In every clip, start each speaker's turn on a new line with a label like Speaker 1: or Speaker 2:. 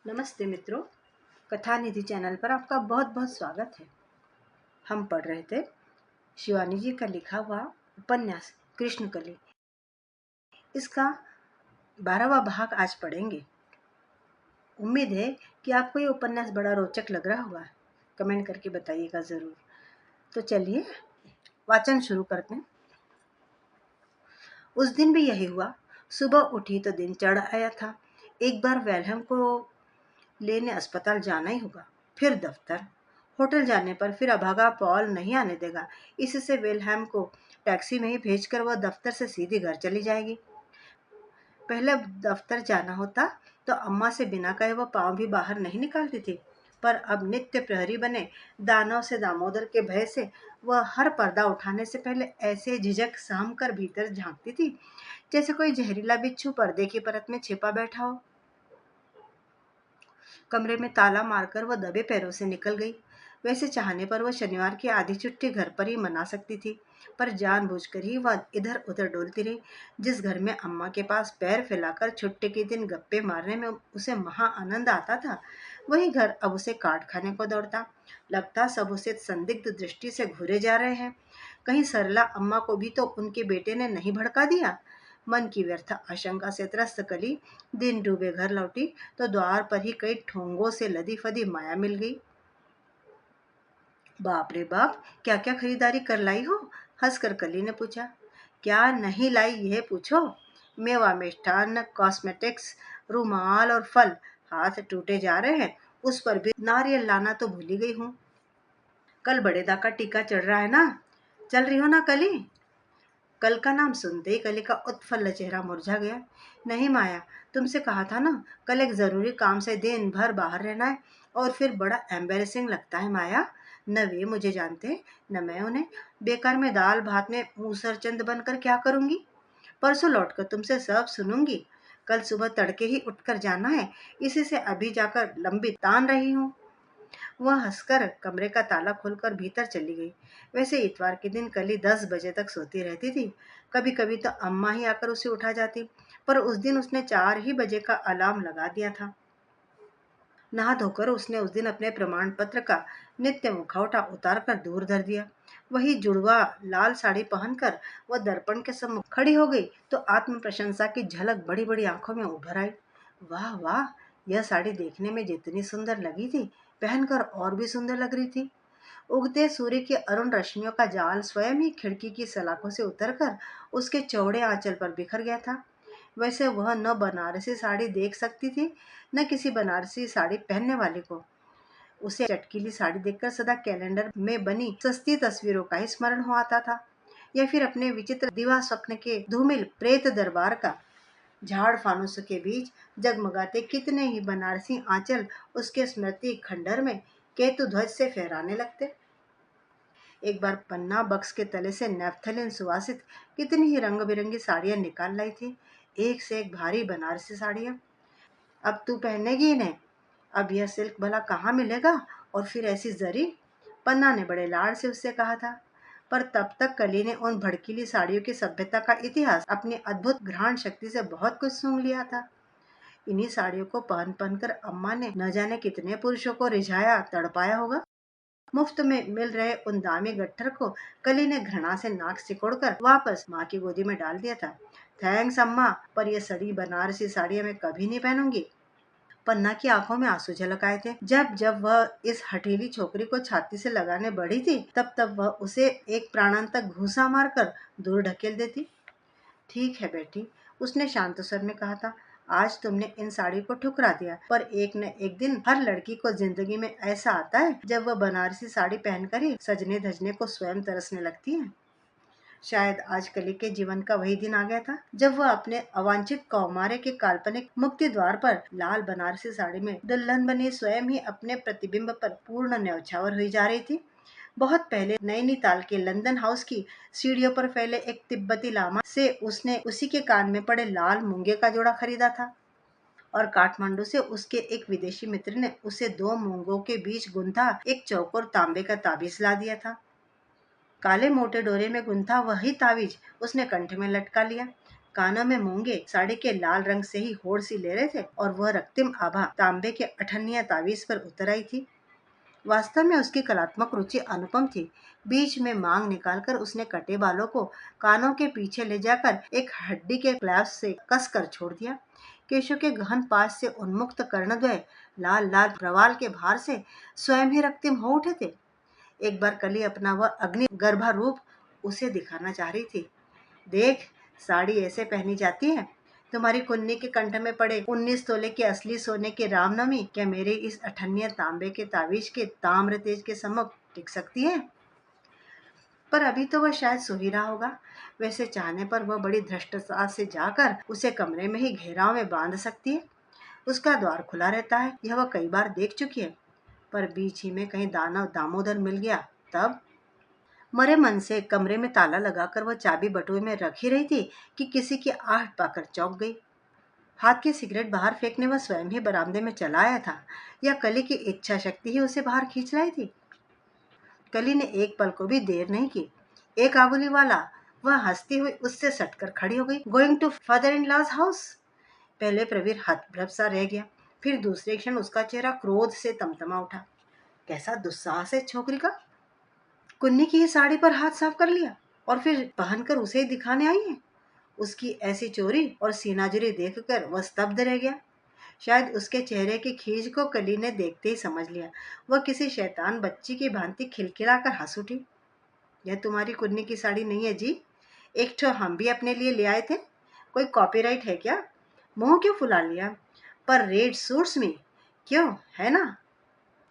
Speaker 1: नमस्ते मित्रों, कथा निधि चैनल पर आपका बहुत बहुत स्वागत है। हम पढ़ रहे थे शिवानी जी का लिखा हुआ उपन्यास कृष्णकली। इसका 12वां भाग आज पढ़ेंगे। उम्मीद है कि आपको ये उपन्यास बड़ा रोचक लग रहा होगा। कमेंट करके बताइएगा ज़रूर। तो चलिए वाचन शुरू करते हैं। उस दिन भी यही हुआ। सुबह उठी तो दिन चढ़ आया था। एक बार वेलहम को लेने अस्पताल जाना ही होगा, फिर दफ्तर। होटल जाने पर फिर अभागा पॉल नहीं आने देगा। इससे विलहेम को टैक्सी में ही भेजकर वह दफ्तर से सीधी घर चली जाएगी। पहले दफ्तर जाना होता तो अम्मा से बिना कहे वह पाँव भी बाहर नहीं निकालती थी, पर अब नित्य प्रहरी बने दानव से दामोदर के भय से वह हर पर्दा उठाने से पहले ऐसे झिझक सहम कर भीतर झांकती थी जैसे कोई जहरीला बिच्छू पर्दे की परत में छिपा बैठा हो। कमरे में ताला मारकर वह दबे पैरों से निकल गई। वैसे चाहने पर वह शनिवार की आधी छुट्टी घर पर ही मना सकती थी, पर जानबूझकर ही वह इधर उधर डोलती रही। जिस घर में अम्मा के पास पैर फैलाकर छुट्टी के दिन गप्पे मारने में उसे महा आनंद आता था, वही घर अब उसे काट खाने को दौड़ता। लगता सब उसे संदिग्ध दृष्टि से घूरे जा रहे हैं। कहीं सरला अम्मा को भी तो उनके बेटे ने नहीं भड़का दिया। मन की व्यर्थ आशंका से त्रस्त कली दिन डूबे घर लौटी तो द्वार पर ही कई ठोंगों से लदी फदी माया मिल गई। बाप रे बाप, क्या क्या खरीदारी कर लाई हो? हंसकर कली ने पूछा। क्या नहीं लाई यह पूछो। मेवा मिष्ठान, कॉस्मेटिक्स, रुमाल और फल। हाथ टूटे जा रहे हैं। उस पर भी नारियल लाना तो भूल ही गई हूँ। कल बड़ेदा का टीका चढ़ रहा है ना, चल रही हो ना कली? कल का नाम सुनते ही कली का उत्फुल्ल चेहरा मुरझा गया। नहीं माया, तुमसे कहा था ना, कल एक जरूरी काम से दिन भर बाहर रहना है। और फिर बड़ा एम्बेरसिंग लगता है माया। न वे मुझे जानते, न मैं उन्हें। बेकार में दाल भात में मूसरचंद बनकर क्या करूंगी? परसों लौटकर तुमसे सब सुनूंगी। कल सुबह तड़के ही उठकर जाना है, इसी से अभी जाकर लंबी तान रही हूँ। वह हंसकर कमरे का ताला खोलकर भीतर चली गई। वैसे इतवार के दिन कली 10 बजे तक सोती रहती थी। कभी कभी तो अम्मा ही आकर उसे उठा जाती, पर उस दिन उसने 4 ही बजे का अलार्म लगा दिया था। नहा धोकर उसने उस दिन अपने प्रमाण पत्र का नित्य मुखौटा उतार कर दूर धर दिया। वही जुड़वा लाल साड़ी पहनकर वह दर्पण के सम्मुख खड़ी हो गई तो आत्म प्रशंसा की झलक बड़ी बड़ी आंखों में उभर आई। वाह वाह, यह साड़ी देखने में जितनी सुंदर लगी थी, पहनकर और भी सुंदर लग रही थी। उगते सूर्य की अरुण रश्मियों का जाल स्वयं ही खिड़की की सलाखों से उतरकर उसके चौड़े आंचल पर बिखर गया था। वैसे वह न बनारसी साड़ी देख सकती थी, न किसी बनारसी साड़ी पहनने वाले को। उसे चटकीली साड़ी देखकर सदा कैलेंडर में बनी सस्ती तस्वीरों का ही स्मरण हो आता था, या फिर अपने विचित्र दिवा स्वप्न के धूमिल प्रेत दरबार का। झाड़ फानुस के बीच जगमगाते कितने ही बनारसी आंचल उसके स्मृति खंडर में केतु ध्वज से फहराने लगते। एक बार पन्ना बक्स के तले से नेफ्थलिन सुवासित कितनी ही रंग बिरंगी साड़ियां निकाल लाई थी, एक से एक भारी बनारसी साड़ियां। अब तू पहनेगी इन्हें? अब यह सिल्क भला कहाँ मिलेगा, और फिर ऐसी जरी? पन्ना ने बड़े लाड़ से उससे कहा था। पर तब तक कली ने उन भड़कीली साड़ियों की सभ्यता का इतिहास अपनी अद्भुत घ्राण शक्ति से बहुत कुछ सूंघ लिया था। इन्हीं साड़ियों को पहन पहनकर अम्मा ने न जाने कितने पुरुषों को रिझाया तड़पाया होगा। मुफ्त में मिल रहे उन दामी गट्ठर को कली ने घृणा से नाक सिकोड़कर वापस माँ की गोदी में डाल दिया था। थैंक्स अम्मा, पर यह सड़ी बनारसी साड़ियां मैं कभी नहीं पहनूंगी। पन्ना की आंखों में आंसू झलक आए थे। जब जब वह इस हठीली छोकरी को छाती से लगाने बढ़ी थी, तब तब वह उसे एक प्राणांतक घूसा मारकर दूर ढकेल देती। ठीक है बेटी, उसने शांत स्वर में कहा था। आज तुमने इन साड़ी को ठुकरा दिया, पर एक न एक दिन हर लड़की को जिंदगी में ऐसा आता है जब वह बनारसी साड़ी पहनकर ही सजने धजने को स्वयं तरसने लगती है। शायद आज कली के जीवन का वही दिन आ गया था जब वह अपने अवांछित कौमार्य के काल्पनिक मुक्ति द्वार पर लाल बनारसी साड़ी में दुल्हन बनी स्वयं ही अपने प्रतिबिंब पर पूर्ण न्यौछावर हुई जा रही थी। बहुत पहले नैनीताल के लंदन हाउस की सीढ़ियों पर फैले एक तिब्बती लामा से उसने उसी के कान में पड़े लाल मूंगे का जोड़ा खरीदा था, और काठमांडू से उसके एक विदेशी मित्र ने उसे 2 मूंगों के बीच गुंथा एक चौकोर तांबे का ताबीज ला दिया था। काले मोटे डोरे में गुंथा वही तावीज उसने कंठ में लटका लिया। कानों में मूंगे साड़ी के लाल रंग से ही होड़ सी ले रहे थे और वह रक्तिम आभा तांबे के अठन्निया तावीज पर उतर आई थी। वास्तव में उसकी कलात्मक रुचि अनुपम थी। बीच में मांग निकालकर उसने कटे बालों को कानों के पीछे ले जाकर एक हड्डी के क्लैप्स से कस कर छोड़ दिया। केशों के गहन पास से उन्मुक्त कर्णद्वय लाल लाल प्रवाल के भार से स्वयं ही रक्तिम हो उठे थे। एक बार कली अपना वह अग्नि गर्भा रूप उसे दिखाना चाह रही थी। देख, साड़ी ऐसे पहनी जाती है। तुम्हारी कुन्नी के कंठ में पड़े 19 तोले के असली सोने की रामनवमी क्या मेरे इस अठन्निया तांबे के तावीज के ताम्र तेज के सम्मुख टिक सकती है? पर अभी तो वह शायद सो ही रहा होगा। वैसे चाहने पर वह बड़ी धृष्टता से जाकर उसे कमरे में ही घेराव में बांध सकती है। उसका द्वार खुला रहता है, यह वह कई बार देख चुकी है। पर बीच ही में कहीं दानव दामोदर मिल गया तब? मरे मन से कमरे में ताला लगाकर वह चाबी बटुए में रख ही रही थी कि किसी की आहट पाकर चौंक गई। हाथ की सिगरेट बाहर फेंकने वह स्वयं ही बरामदे में चला आया था या कली की इच्छा शक्ति ही उसे बाहर खींच लाई थी? कली ने एक पल को भी देर नहीं की। एक आगुली वाला, वह हंसती हुई उससे सटकर खड़ी हो गई। Going to father in law's house? पहले प्रवीर हतप्रभ सा रह गया, फिर दूसरे क्षण उसका चेहरा क्रोध से तमतमा उठा। कैसा दुस्साहस है छोकरी का! कुन्नी की ही साड़ी पर हाथ साफ कर लिया और फिर पहनकर उसे ही दिखाने आई है। उसकी ऐसी चोरी और सीनाजरी देखकर वह स्तब्ध रह गया। शायद उसके चेहरे की खींच को कली ने देखते ही समझ लिया। वह किसी शैतान बच्ची की भांति खिलखिलाकर हंस उठी। यह तुम्हारी कुन्नी की साड़ी नहीं है जी, एक ठो हम भी अपने लिए ले आए थे। कोई कॉपीराइट है क्या? मुंह क्यों फुला लिया? पर रेड सूट्स में क्यों, है ना?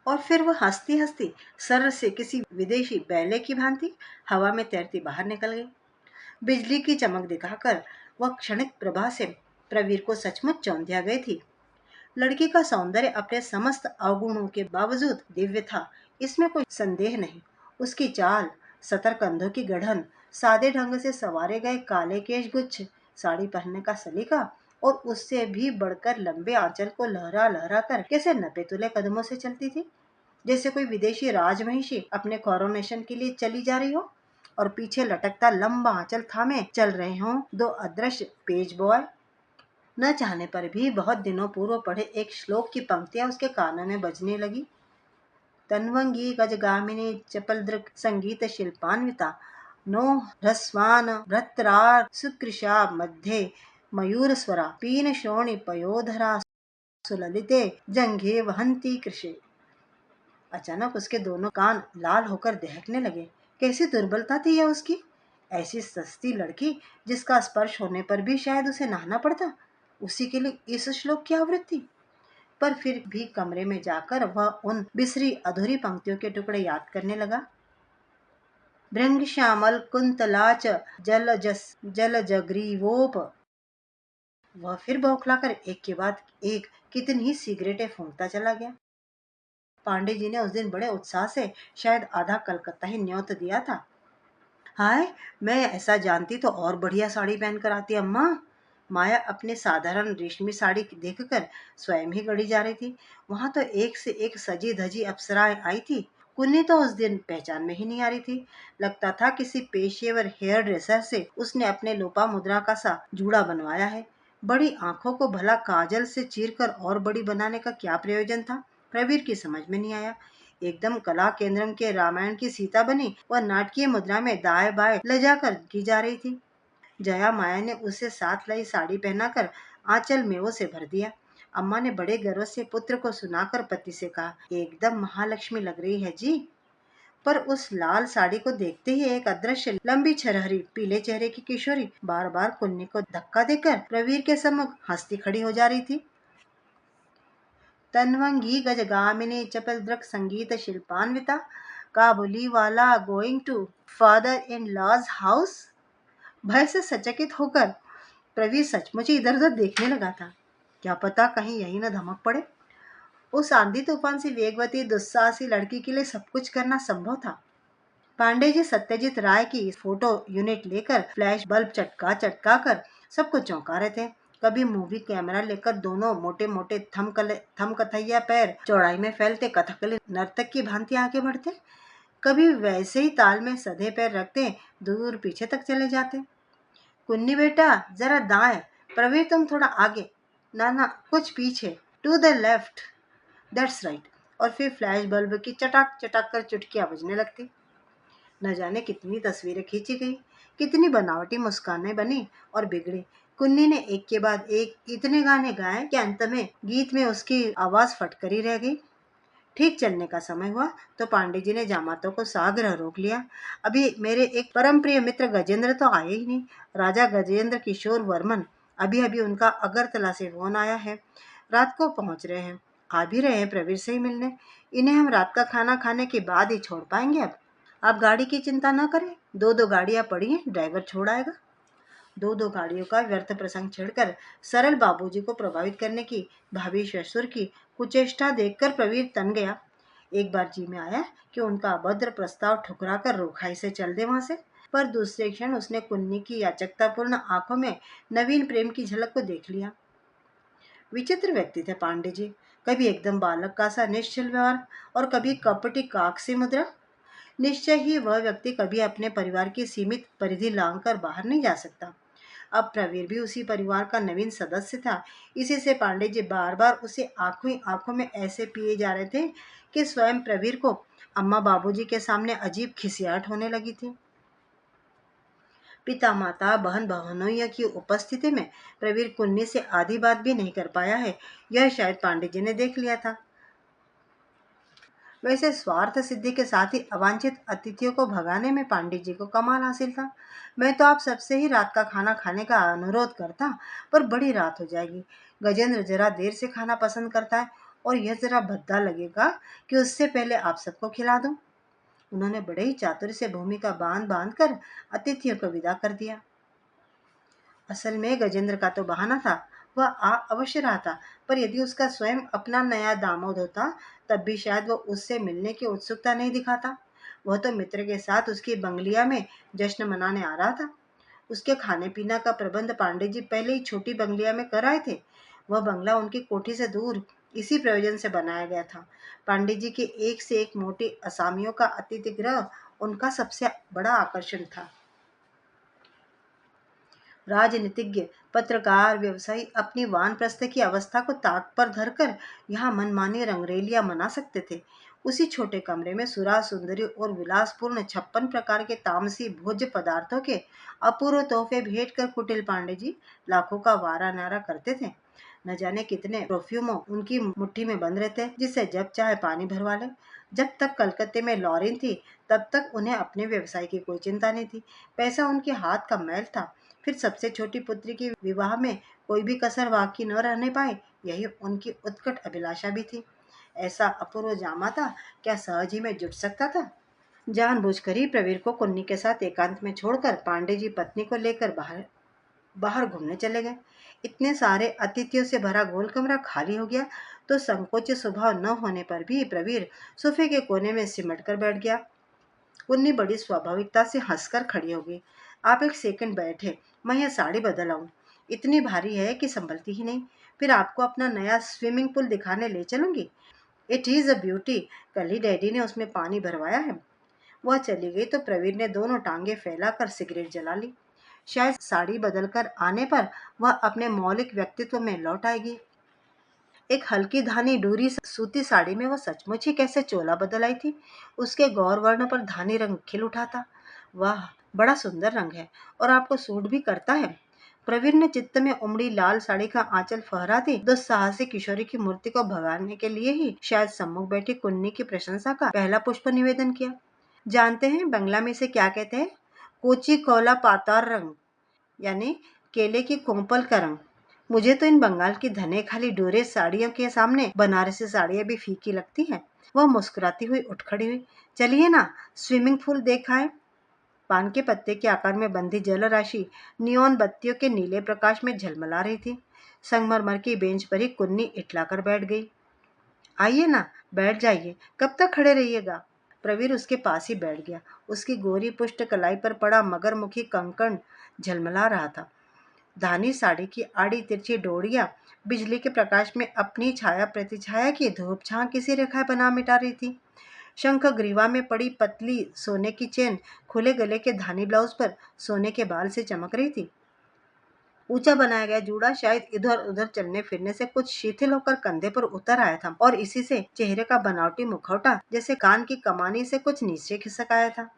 Speaker 1: और फिर वह हंसती हंसती सर से किसी विदेशी बैले की भांति हवा में तैरती बाहर निकल गई। बिजली की चमक दिखाकर वह क्षणिक प्रभा से प्रवीर को सचमुच चौंधिया गई थी। लड़की का सौंदर्य अपने समस्त अवगुणों के बावजूद दिव्य था, इसमें कोई संदेह नहीं। उसकी चाल, सतर कंधों की गढ़न, सादे ढंग से संवारे गए काले केश गुच्छ, साड़ी पहनने का सलीका और उससे भी बढ़कर लंबे आंचल को लहरा लहरा कर कैसे नपे तुले कदमों से चलती थी, जैसे कोई विदेशी राजमहिषी अपने कोरोनेशन के लिए चली जा रही हो और पीछे लटकता लंबा आंचल थामे चल रहे हों दो अदृश्य पेज बॉय। न चाहने पर भी बहुत दिनों पूर्व पढ़े एक श्लोक की पंक्तियां उसके कानों में बजने लगी। तन्वंगी गजगामिनी चपलदृक् संगीत शिल्पान्विता नो ह्रस्वान भ्रतरार सुकृशा मध्ये मयूर स्वरा पीन श्रोणि पयोधरा सुललिते जंघे वहंती कृषि। अचानक उसके दोनों कान लाल होकर दहकने लगे। कैसी दुर्बलता थी यह उसकी! ऐसी सस्ती लड़की जिसका स्पर्श होने पर भी शायद उसे नहाना पड़ता, उसी के लिए इस श्लोक की आवृत्ति। पर फिर भी कमरे में जाकर वह उन बिसरी अधूरी पंक्तियों के टुकड़े याद करने लगा। भृंग श्यामल कुंतलाच जल जग्रीवोप। वह फिर बौखलाकर एक के बाद एक कितनी ही सिगरेटें फूंकता चला गया। पांडे जी ने उस दिन बड़े उत्साह से शायद आधा कलकत्ता ही न्योत दिया था। हाय, मैं ऐसा जानती तो और बढ़िया साड़ी पहनकर आती अम्मा। माया अपने साधारण रेशमी साड़ी देखकर स्वयं ही गड़ी जा रही थी। वहां तो एक से एक सजी धजी अप्सराएं आई थी। कुन्नी तो उस दिन पहचान में ही नहीं आ रही थी। लगता था किसी पेशेवर हेयर ड्रेसर से उसने अपने लोपा मुद्रा का सा जूड़ा बनवाया है। बड़ी आंखों को भला काजल से चीरकर और बड़ी बनाने का क्या प्रयोजन था, प्रवीर की समझ में नहीं आया। एकदम कला केंद्रम के रामायण की सीता बनी वह नाटकीय मुद्रा में दाएं बाएं ले जाकर की जा रही थी। जया माया ने उसे साथ लाई साड़ी पहनाकर आंचल मेवों से भर दिया। अम्मा ने बड़े गर्व से पुत्र को सुनाकर पति से कहा, एकदम महालक्ष्मी लग रही है जी। पर उस लाल साड़ी को देखते ही एक अदृश्य लंबी छरहरी पीले चेहरे की किशोरी बार बार कुन्नी को धक्का देकर प्रवीर के सम्मुख हंसती खड़ी हो जा रही थी। तन्वंगी गजगामिनी चपलदृक् संगीत शिल्पान्विता Kabuliwala going to father in law's house. भय से सचकित होकर प्रवीर सचमुच ही इधर उधर देखने लगा था। क्या पता कहीं यही न धमक पड़े। उस आंधी तूफान सी वेगवती दुस्साहसी लड़की के लिए सब कुछ करना संभव था। पांडे जी सत्यजीत राय की फोटो यूनिट लेकर फ्लैश बल्ब चटका चटका कर सबको चौंका रहे थे। कभी मूवी कैमरा लेकर दोनों मोटे मोटे थम कथैया पैर चौड़ाई में फैलते कथकली नर्तक की भांति आगे बढ़ते, कभी वैसे ही ताल में सधे पैर रखते दूर पीछे तक चले जाते। कुन्नी बेटा जरा दाएं, प्रवीर तुम थोड़ा आगे, ना ना कुछ पीछे, to the left, that's right. और फिर फ्लैश बल्ब की चटाक चटाक कर चुटकियां बजने लगती। न जाने कितनी तस्वीरें खींची गई, कितनी बनावटी मुस्कानें बनी और बिगड़ी। कुन्नी ने एक के बाद एक इतने गाने गाए कि अंत में गीत में उसकी आवाज फटकर ही रह गई। ठीक चलने का समय हुआ तो पांडे जी ने जामातों को साग्रह रोक लिया। अभी मेरे एक परम प्रिय मित्र गजेंद्र तो आए ही नहीं। राजा गजेंद्र किशोर वर्मन, अभी अभी उनका अगरतला से फोन आया है, रात को पहुंच रहे हैं। आ भी रहे हैं प्रवीर से ही मिलने। इन्हें हम रात का खाना खाने के बाद ही छोड़ पाएंगे। अब आप गाड़ी की चिंता न करें, दो दो गाड़ियां पड़ी हैं, ड्राइवर छोड़ आएगा। दो दो गाड़ियों का व्यर्थ प्रसंग छेड़कर सरल बाबूजी को प्रभावित करने की भाभी ससुर की कुचेष्टा देखकर प्रवीर तन गया। एक बार जी में आया कि उनका अभद्र प्रस्ताव ठुकरा कर रूखाई से चल दे वहां से, पर दूसरे क्षण उसने कुन्नी की याचकतापूर्ण आंखों में नवीन प्रेम की झलक को देख लिया। विचित्र व्यक्ति थे पांडे जी, कभी एकदम बालक का सा निश्चल व्यवहार और कभी कपटी काक सी मुद्रा। निश्चय ही वह व्यक्ति कभी अपने परिवार की सीमित परिधि लांघकर बाहर नहीं जा सकता। अब प्रवीर भी उसी परिवार का नवीन सदस्य था। इसी से पांडे जी बार बार उसे आंखों ही आंखों में ऐसे पिए जा रहे थे कि स्वयं प्रवीर को अम्मा बाबूजी के सामने अजीब खिसियाहट होने लगी थी। पिता माता बहन बहनोइयों की उपस्थिति में प्रवीर कुन्नी से आधी बात भी नहीं कर पाया है, यह शायद पांडे जी ने देख लिया था। वैसे स्वार्थ सिद्धि के साथ ही अवांछित अतिथियों को भगाने में पांडे जी को कमाल हासिल था। मैं तो आप सबसे ही रात का खाना खाने का अनुरोध करता, पर बड़ी रात हो जाएगी। गजेंद्र जरा देर से खाना पसंद करता है और यह जरा भद्दा लगेगा कि उससे पहले आप सबको खिला दूं। उन्होंने बड़े ही चातुर्य से भूमिका बांध बांध कर अतिथियों को विदा कर दिया। असल में गजेंद्र का तो बहाना था, वह आ अवश्य रहा था, पर यदि उसका स्वयं अपना नया दामाद होता तब भी शायद वह उससे मिलने की उत्सुकता नहीं दिखाता। वह तो मित्र के साथ उसकी बंगलिया में जश्न मनाने आ रहा था। उसके खाने पीने का प्रबंध पांडे जी पहले ही छोटी बंगलिया में कर आए थे। वह बंगला उनकी कोठी से दूर इसी प्रयोजन से बनाया गया था। पांडे जी के एक से एक मोटे असामियों का अतिथि गृह उनका सबसे बड़ा आकर्षण था। राजनीतिज्ञ, पत्रकार, व्यवसायी अपनी वानप्रस्थ की अवस्था को ताक पर धरकर यहाँ मनमानी रंगरेलियां मना सकते थे। उसी छोटे कमरे में सुरा सुंदरी और विलासपूर्ण 56 प्रकार के तामसी भोज्य पदार्थों के अपूर्व तोहफे भेंट कर कुटिल पांडे जी लाखों का वारा नारा करते थे। न जाने कितने परफ्यूमों उनकी मुट्ठी में बंद रहते जिससे जब चाहे पानी भरवा ले। जब तक कलकत्ते में लॉरिन थी तब तक उन्हें अपने व्यवसाय की कोई चिंता नहीं थी। पैसा उनके हाथ का मैल था। फिर सबसे छोटी पुत्री के विवाह में कोई भी कसर बाकी न रहने पाए, यही उनकी उत्कट अभिलाषा भी थी। ऐसा अपूर्व जामाता क्या सहज ही में जुट सकता था? जानबूझकर ही प्रवीर को कुन्नी के साथ एकांत में छोड़कर पांडे जी पत्नी को लेकर बाहर बाहर घूमने चले गए। इतने सारे अतिथियों से भरा गोल कमरा खाली हो गया तो संकोच स्वभाव न होने पर भी प्रवीर सोफे के कोने में सिमट कर बैठ गया। पुन्नी बड़ी स्वाभाविकता से हंसकर खड़ी हो गई। आप एक सेकंड बैठे, मैं यह साड़ी बदल आऊं। इतनी भारी है कि संभलती ही नहीं। फिर आपको अपना नया स्विमिंग पूल दिखाने ले चलूंगी। It is a beauty. कल ही डैडी ने उसमें पानी भरवाया है। वह चली गई तो प्रवीर ने दोनों टांगे फैलाकर सिगरेट जला ली। शायद साड़ी बदलकर आने पर वह अपने मौलिक व्यक्तित्व में लौट आएगी। एक हल्की धानी डूरी सूती साड़ी में वह सचमुच ही कैसे चोला बदल आई थी। उसके गौर वर्ण पर धानी रंग खिल उठा था। वाह, बड़ा सुंदर रंग है और आपको सूट भी करता है। प्रवीर ने चित्त में उमड़ी लाल साड़ी का आंचल फहराती दुस्साहसी किशोरी की मूर्ति को भगाने के लिए ही शायद सम्मुख बैठी कुन्नी की प्रशंसा का पहला पुष्प निवेदन किया। जानते हैं बंगला में इसे क्या कहते हैं? कोची कोला पातार रंग, यानी केले की कोंपल का रंग। मुझे तो इन बंगाल की धने खाली डोरे साड़ियों के सामने बनारसी साड़ियां भी फीकी लगती हैं। वह मुस्कुराती हुई उठ खड़ी हुई। चलिए ना, स्विमिंग पूल देखा। पान के पत्ते के आकार में बंधी जल राशि नियोन बत्तियों के नीले प्रकाश में झलमला रही थी। संगमरमर की बेंच पर ही कुन्नी इटलाकर बैठ गई। आइए ना, बैठ जाइए, कब तक खड़े रहिएगा? प्रवीर उसके पास ही बैठ गया। उसकी गोरी पुष्ट कलाई पर पड़ा मगरमुखी कंकण झलमला रहा था। धानी साड़ी की आड़ी तिरछी डोरियां बिजली के प्रकाश में अपनी छाया प्रतिछाया की धूप छां किसी रेखा बना मिटा रही थी। शंख ग्रीवा में पड़ी पतली सोने की चेन खुले गले के धानी ब्लाउज पर सोने के बाल से चमक रही थी। ऊंचा बनाया गया जूड़ा शायद इधर उधर चलने फिरने से कुछ शिथिल होकर कंधे पर उतर आया था और इसी से चेहरे का बनावटी मुखौटा जैसे कान की कमानी से कुछ नीचे खिसक आया था।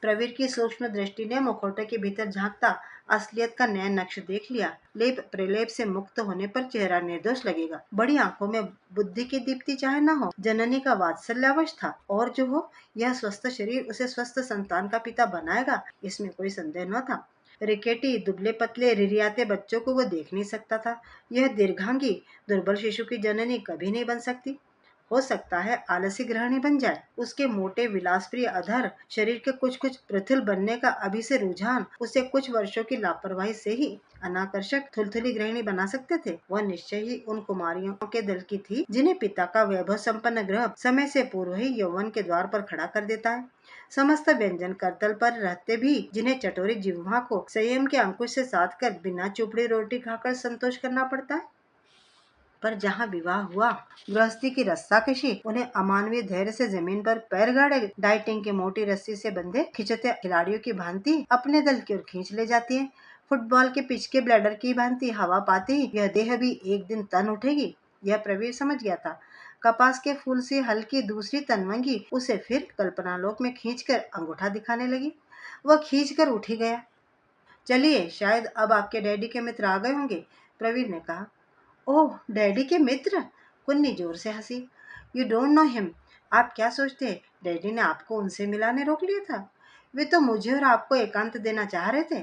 Speaker 1: प्रवीर की सूक्ष्म दृष्टि ने मुखौटे के भीतर झांकता असलियत का नया नक्श देख लिया। लेप प्रलेप से मुक्त होने पर चेहरा निर्दोष लगेगा। बड़ी आंखों में बुद्धि की दीप्ति चाहे न हो, जननी का वात्सल्यावश था और जो हो, यह स्वस्थ शरीर उसे स्वस्थ संतान का पिता बनाएगा, इसमें कोई संदेह न था। रिकेटी दुबले पतले रिरियाते बच्चों को वो देख नहीं सकता था। यह दीर्घांगी दुर्बल शिशु की जननी कभी नहीं बन सकती। हो सकता है आलसी गृहिणी बन जाए। उसके मोटे विलासप्रिय अधर शरीर के कुछ कुछ पृथुल बनने का अभी से रुझान उसे कुछ वर्षों की लापरवाही से ही अनाकर्षक थुलथुली गृहिणी बना सकते थे। वह निश्चय ही उन कुमारियों के दल की थी जिन्हें पिता का वैभव संपन्न ग्रह समय से पूर्व ही यौवन के द्वार पर खड़ा कर देता है। समस्त व्यंजन करतल पर रहते भी जिन्हें चटोरी जिह्वा को संयम के अंकुश से साध कर बिना चुपड़ी रोटी खाकर संतोष करना पड़ता है। पर जहाँ विवाह हुआ, गृहस्थी की रस्साकशी उन्हें अमानवीय धैर्य से जमीन पर पैर गाड़े डाइटिंग की मोटी रस्सी से बंधे खिंचते खिलाड़ियों की भांति अपने दल की ओर खींच ले जाती है। फुटबॉल के पिच के ब्लैडर की भांति हवा पाती ही यह देह भी एक दिन तन उठेगी। यह प्रवीर समझ गया था। कपास के फूल से हल्की दूसरी तनवंगी उसे फिर कल्पनालोक में खींचकर अंगूठा दिखाने लगी। वह खींच कर उठ ही गया। चलिए, शायद अब आपके डैडी के मित्र आ गए होंगे, प्रवीर ने कहा। ओह, डैडी के मित्र? कुन्नी जोर से हंसी। You don't know him. आप क्या सोचते हैं डैडी ने आपको उनसे मिलाने रोक लिया था? वे तो मुझे और आपको एकांत देना चाह रहे थे।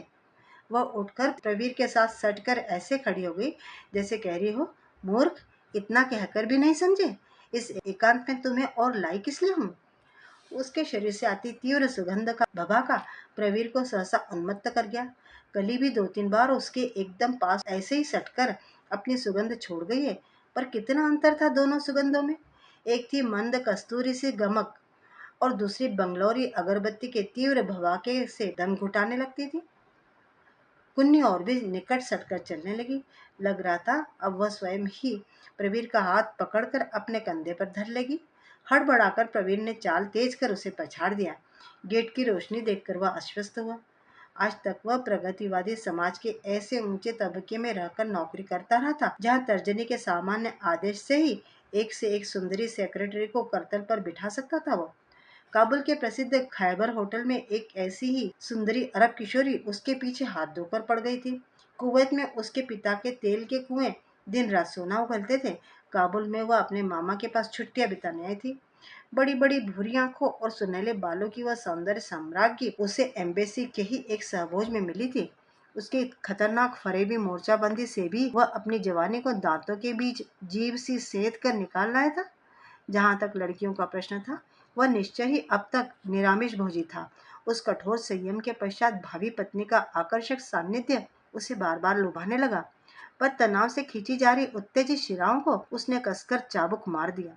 Speaker 1: वह उठकर प्रवीर के साथ सटकर ऐसे खड़ी हो गई जैसे कह रही हो, मूर्ख, इतना कहकर भी नहीं समझे। इस एकांत में तुम्हें और लाई किस लिए हूँ? उसके शरीर से आती तीव्र सुगंध का भभाका प्रवीर को सहसा उन्मत्त कर गया। कली भी 2-3 बार उसके एकदम पास ऐसे ही सटकर अपनी सुगंध छोड़ गई है। पर कितना अंतर था दोनों सुगंधों में। एक थी मंद कस्तूरी सी गमक और दूसरी बंगलौरी अगरबत्ती के तीव्र भवाके से दम घुटाने लगती थी। कुन्नी और भी निकट सटकर चलने लगी। लग रहा था अब वह स्वयं ही प्रवीर का हाथ पकड़कर अपने कंधे पर धर लेगी। हड़बड़ाकर प्रवीर ने चाल तेज कर उसे पछाड़ दिया। गेट की रोशनी देखकर वह आश्वस्त हुआ। आज तक वह प्रगतिवादी समाज के ऐसे ऊंचे तबके में रहकर नौकरी करता रहा था जहाँ तर्जनी के सामान्य आदेश से ही एक से एक सुंदरी सेक्रेटरी को करतल पर बिठा सकता था। वो काबुल के प्रसिद्ध खैबर होटल में एक ऐसी ही सुंदरी अरब किशोरी उसके पीछे हाथ धोकर पड़ गई थी। कुवैत में उसके पिता के तेल के कुएं दिन रात सोना उगलते थे। काबुल में वह अपने मामा के पास छुट्टियां बिताने आई थी। बड़ी बड़ी भूरी आंखों और सुनहले बालों की वह सौंदर्य साम्राज्ञी उसे एम्बेसी के ही एक सहभोज में मिली थी। उसकी खतरनाक फरेबी मोर्चाबंदी से भी वह अपनी जवानी को दांतों के बीच जीभ सी सेध कर निकाल लाया था। जहाँ तक लड़कियों का प्रश्न था, वह निश्चय ही अब तक निरामिष भोजी था। उस कठोर संयम के पश्चात भावी पत्नी का आकर्षक सान्निध्य उसे बार बार लुभाने लगा। पर तनाव से खींची जा रही उत्तेजित शिराओं को उसने कसकर चाबुक मार दिया।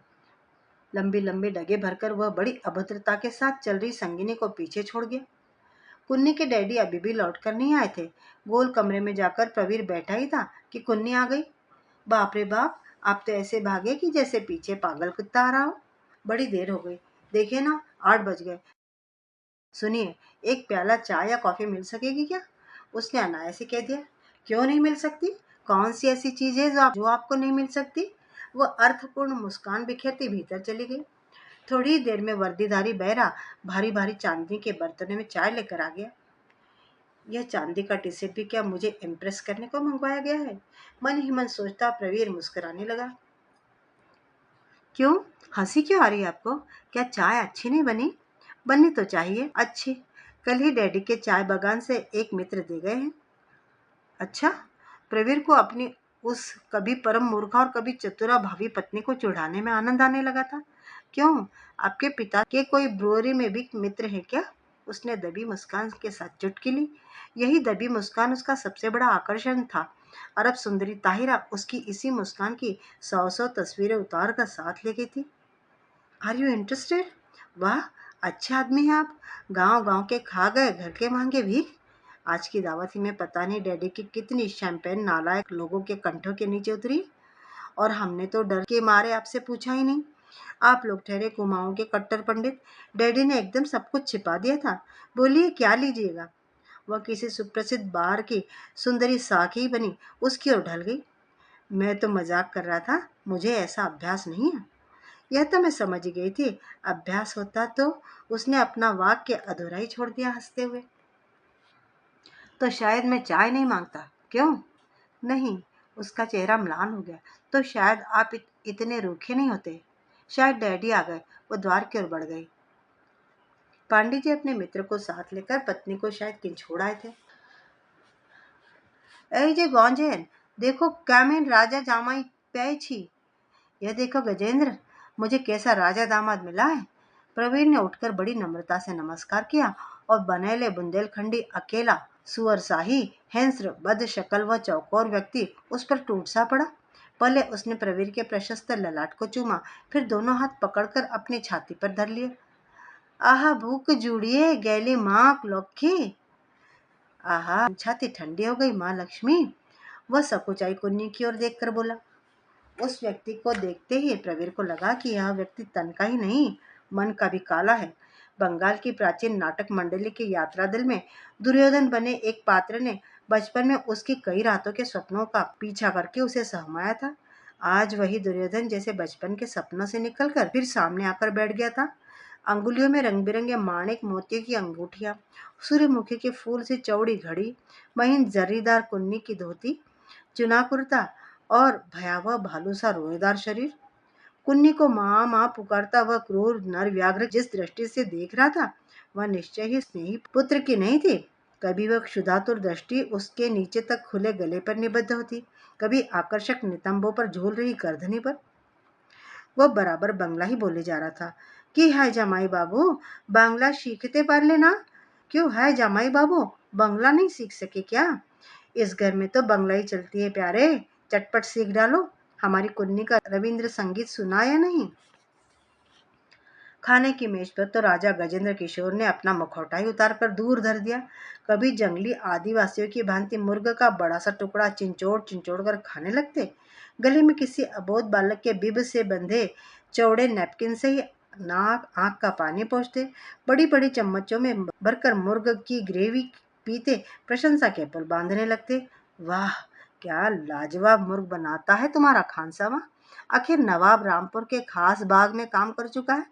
Speaker 1: लंबी लंबी डगे भरकर वह बड़ी अभद्रता के साथ चल रही संगिनी को पीछे छोड़ गया। कुन्नी के डैडी अभी भी लौट कर नहीं आए थे। गोल कमरे में जाकर प्रवीर बैठा ही था कि कुन्नी आ गई। बाप रे बाप, आप तो ऐसे भागे कि जैसे पीछे पागल कुत्ता आ रहा हो। बड़ी देर हो गई, देखिए ना 8 बज गए। सुनिए, एक प्याला चाय या कॉफी मिल सकेगी क्या? उसने अनायास ही कह दिया। क्यों नहीं मिल सकती? कौन सी ऐसी चीज है जो आपको नहीं मिल सकती? वह अर्थपूर्ण मुस्कान बिखेरती भीतर चली गई। थोड़ी ही देर में वर्दीधारी बहरा भारी भारी चांदी के बर्तनों में चाय लेकर आ गया। यह चांदी का टी सेट भी क्या मुझे इम्प्रेस करने को मंगवाया गया है? मन ही मन सोचता प्रवीर मुस्कुराने लगा। क्यों, हंसी क्यों आ रही है आपको? क्या चाय अच्छी नहीं बनी? बननी तो चाहिए अच्छी। कल ही डैडी के चाय बागान से एक मित्र दे गए हैं। अच्छा। प्रवीर को अपनी उस कभी परम मूर्खा और कभी चतुरा भावी पत्नी को चिढ़ाने में आनंद आने लगा था। क्यों, आपके पिता के कोई ब्रुअरी में भी मित्र है क्या? उसने दबी मुस्कान के साथ चुटकी ली। यही दबी मुस्कान उसका सबसे बड़ा आकर्षण था। अरब सुंदरी ताहिरा उसकी इसी मुस्कान की 100 तस्वीरें उतार कर साथ ले गई थी। Are you interested? वाह, अच्छे आदमी हैं आप। गांव गांव के खा गए, घर के मांगे भीख। आज की दावत ही में पता नहीं डैडी की कितनी शैंपेन नालायक लोगों के कंठों के नीचे उतरी। और हमने तो डर के मारे आपसे पूछा ही नहीं। आप लोग ठहरे कुमाऊं के कट्टर पंडित। डैडी ने एकदम सब कुछ छिपा दिया था। बोलिए, क्या लीजिएगा? वह किसी सुप्रसिद्ध बार की सुंदरी साकी बनी उसकी ओर ढल गई। मैं तो मजाक कर रहा था, मुझे ऐसा अभ्यास नहीं है। यह तो मैं समझ गई थी। अभ्यास होता तो उसने अपना वाक्य अधूरा ही छोड़ दिया हंसते हुए। तो शायद मैं चाय नहीं मांगता। क्यों? नहीं। उसका चेहरा म्लान हो गया। तो शायद आप इतने रूखे नहीं होते। शायद डैडी आ गए। वो द्वार की ओर बढ़ गई। पांडे जी अपने मित्र को साथ लेकर पत्नी को शायद किंचोड़ आए थे। ऐ जे गौंजेन, देखो कैमेन राजा जामाई पे छी। यह देखो गजेंद्र, मुझे कैसा राजा दामाद मिला है। प्रवीण ने उठकर बड़ी नम्रता से नमस्कार किया और बनेले बुंदेलखंडी अकेला सुअर शाही हिंस्र बद शक्ल व चौकोर व्यक्ति उस पर टूट सा पड़ा। पहले उसने प्रवीर के प्रशस्त ललाट को चूमा, फिर दोनों हाथ पकड़कर अपनी छाती पर धर लिए। आहा भूख जुड़िए गैली माँ लौखी। आहा छाती ठंडी हो गई माँ लक्ष्मी। वह सकुचाई कुन्नी की ओर देखकर बोला। उस व्यक्ति को देखते ही प्रवीर को लगा कि यह व्यक्ति तन का ही नहीं, मन का भी काला है। बंगाल की प्राचीन नाटक मंडली के यात्रा दल में दुर्योधन बने एक पात्र ने बचपन में उसकी कई रातों के सपनों का पीछा करके उसे सहमाया था। आज वही दुर्योधन जैसे बचपन के सपनों से निकलकर फिर सामने आकर बैठ गया था। अंगुलियों में रंग बिरंगे माणिक मोतियों की अंगूठियां, सूर्यमुखी के फूल से चौड़ी घड़ी, महीन जरीदार कुन्नी की धोती, चुना कुर्ता और भयावह भालू सा रोएदार शरीर। कुन्नी को माँ माँ पुकारता वह क्रूर नर व्याघ्र जिस दृष्टि से देख रहा था, वह निश्चय ही स्नेही पुत्र की नहीं थी। कभी वह क्षुधातुर दृष्टि उसके नीचे तक खुले गले पर निबद्ध होती, कभी आकर्षक नितंबों पर झूल रही गर्दनी पर। वह बराबर बंगला ही बोले जा रहा था कि है जमाई बाबू, बांग्ला सीखते पार लेना। क्यों है जमाई बाबू, बंगला नहीं सीख सके क्या? इस घर में तो बंगला ही चलती है प्यारे, चटपट सीख डालो। हमारी कुन्नी का रविंद्र संगीत सुना या नहीं? खाने की मेज पर तो राजा गजेंद्र किशोर ने अपना मुखौटा ही उतार कर दूर धर दिया। कभी जंगली आदिवासियों की भांति मुर्ग का बड़ा सा टुकड़ा चिंचोड़ चिंचोड़ कर खाने लगते, गले में किसी अबोध बालक के बिब से बंधे चौड़े नैपकिन से ही नाक आंख का पानी पोंछते, बड़ी बड़ी चम्मचों में भरकर मुर्ग की ग्रेवी पीते, प्रशंसा के पुल बांधने लगते। वाह, क्या लाजवाब मुर्ग बनाता है तुम्हारा खानसामा। आखिर नवाब रामपुर के खास बाग में काम कर चुका है।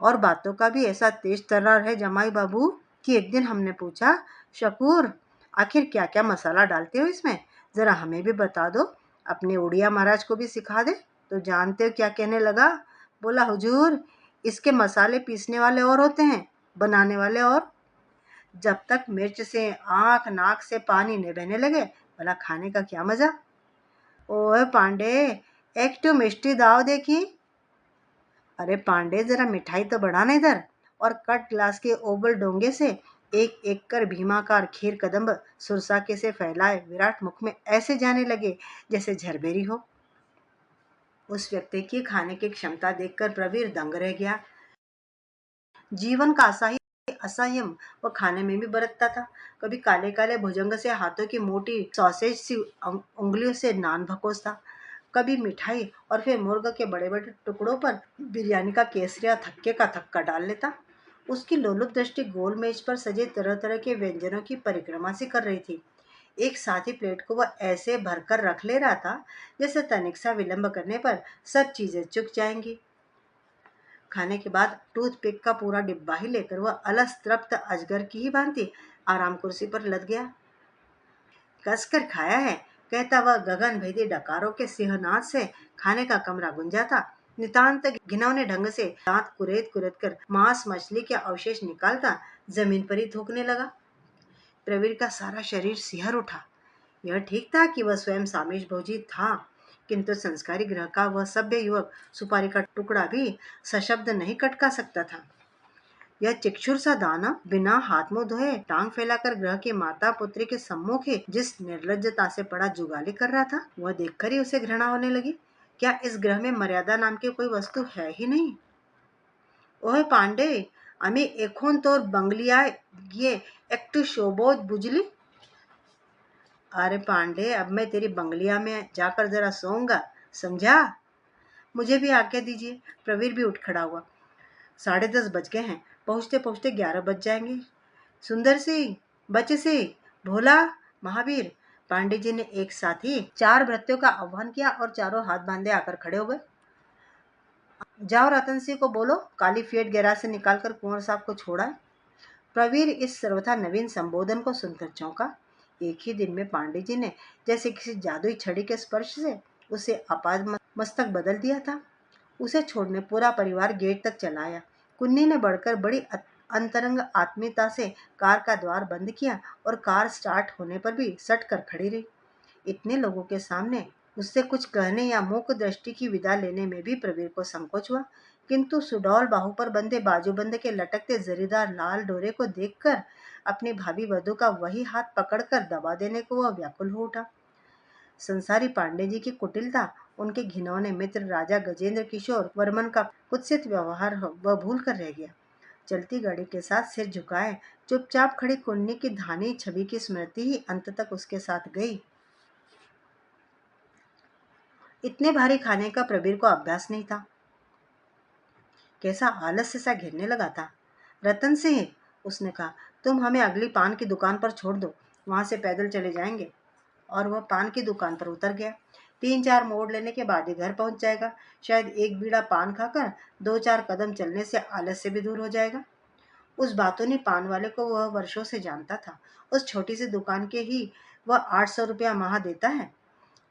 Speaker 1: और बातों का भी ऐसा तेज तर्रार है जमाई बाबू कि एक दिन हमने पूछा, शकूर आखिर क्या क्या मसाला डालते हो इसमें, जरा हमें भी बता दो, अपने उड़िया महाराज को भी सिखा दे। तो जानते हो क्या कहने लगा? बोला, हुजूर इसके मसाले पीसने वाले और होते हैं, बनाने वाले और। जब तक मिर्च से आंख नाक से पानी न बहने लगे, भला खाने का क्या मजा। ओए पांडे, एक तो मिष्टी दाव देखी। अरे पांडे, जरा मिठाई तो बढ़ाना इधर। और कट ग्लास के ओवल डोंगे से एक एक कर भीमाकार खीर कदम्ब सुरसाके से फैलाए विराट मुख में ऐसे जाने लगे जैसे झरबेरी हो। उस व्यक्ति की खाने की क्षमता देखकर प्रवीर दंग रह गया। जीवन का असंयम वो खाने में भी बरतता था। कभी काले काले भुजंग से हाथों की मोटी सॉसेज सी उंगलियों से नान भकोसता, कभी मिठाई और फिर मुर्ग के बड़े बड़े टुकड़ों पर बिरयानी का केसरिया थक्के का थक्का डाल लेता। उसकी लोलुप दृष्टि गोल मेज पर सजे तरह तरह के व्यंजनों की परिक्रमा सी कर रही थी। एक साथ ही प्लेट को वह ऐसे भरकर रख ले रहा था जैसे तनिक सा विलंब करने पर सब चीजें चुक जाएंगी। खाने के बाद टूथपिक का पूरा डिब्बा ही लेकर वह अलस तृप्त अजगर की ही भांति आराम कुर्सी पर लद गया। कसकर खाया है, कहता वह गगन भेदी डकारों के सिंहनाद से खाने का कमरा गुंजा था। नितांत घिनौने ढंग से दांत कुरेद कुरेद कर मांस मछली के अवशेष निकालता जमीन पर ही थूकने लगा। प्रवीर का सारा शरीर सिहर उठा। यह ठीक था कि वह स्वयं सामिष भोजी था, किंतु संस्कारी ग्रह का वह सभ्य युवक सुपारी का टुकड़ा भी सशब्द नहीं कटका सकता था। यह चिक्षुर सा दानव बिना हाथ मुंह धोए टांग फैलाकर ग्रह के माता पुत्री के सम्मुख ही जिस निर्लज्जता से पड़ा जुगाली कर रहा था, वह देखकर ही उसे घृणा होने लगी। क्या इस ग्रह में मर्यादा नाम की कोई वस्तु है ही नहीं? ओह पांडे, আমি এখন তোর बंगलियाए गए একটু शोबोज बुझली। अरे पांडे, अब मैं तेरी बंगलिया में जाकर जरा सोऊंगा, समझा? मुझे भी आज्ञा दीजिए। प्रवीर भी उठ खड़ा हुआ। 10:30 बज गए हैं, पहुंचते पहुंचते 11 बज जाएंगे। सुंदर सिंह, बच्चे से भोला, महावीर। पांडे जी ने एक साथ ही 4 भृत्यों का आह्वान किया और चारों हाथ बांधे आकर खड़े हो गए। जाओ रतन सिंह को बोलो काली फेट गैराज से निकालकर कुंवर साहब को छोड़ा है। प्रवीर इस सर्वथा नवीन संबोधन को सुनकर चौंका। एक ही दिन में पांडे जी ने जैसे किसी जादुई छड़ी के स्पर्श से उसे आपाद मस्तक बदल दिया था। उसे छोड़ने पूरा परिवार गेट तक चला आया। कुन्नी ने बढ़कर बड़ी अंतरंग आत्मीयता से कार का द्वार बंद किया और कार स्टार्ट होने पर भी सट कर खड़ी रही। इतने लोगों के सामने उससे कुछ कहने या मूक दृष्टि की विदा लेने में भी प्रवीर को संकोच हुआ, किंतु सुडौल बाहु पर बंधे बाजूबंद के लटकते जरीदार लाल डोरे को देखकर अपनी भाभी वधू का वही हाथ पकड़कर दबा देने को वह व्याकुल हो उठा। संसारी पांडे जी की कुटिलता, उनके घिनौने मित्र राजा गजेंद्र किशोर वर्मन का कुत्सित व्यवहार वह भूल कर रह गया। चलती गाड़ी के साथ सिर झुकाए चुपचाप खड़ी कुन्नी की धानी छवि की स्मृति ही अंत तक उसके साथ गई। इतने भारी खाने का प्रवीर को अभ्यास नहीं था। कैसा आलस्य सा घेरने लगा था। रतन सिंह, उसने कहा, तुम हमें अगली पान की दुकान पर छोड़ दो, वहां से पैदल चले जाएंगे। और वह पान की दुकान पर उतर गया। 3-4 मोड़ लेने के बाद ही घर पहुंच जाएगा। शायद एक बीड़ा पान खाकर 2-4 कदम चलने से आलस्य भी दूर हो जाएगा। उस बातूनी पान वाले को वह वर्षों से जानता था। उस छोटी सी दुकान के ही वह 800 रुपया माह देता है।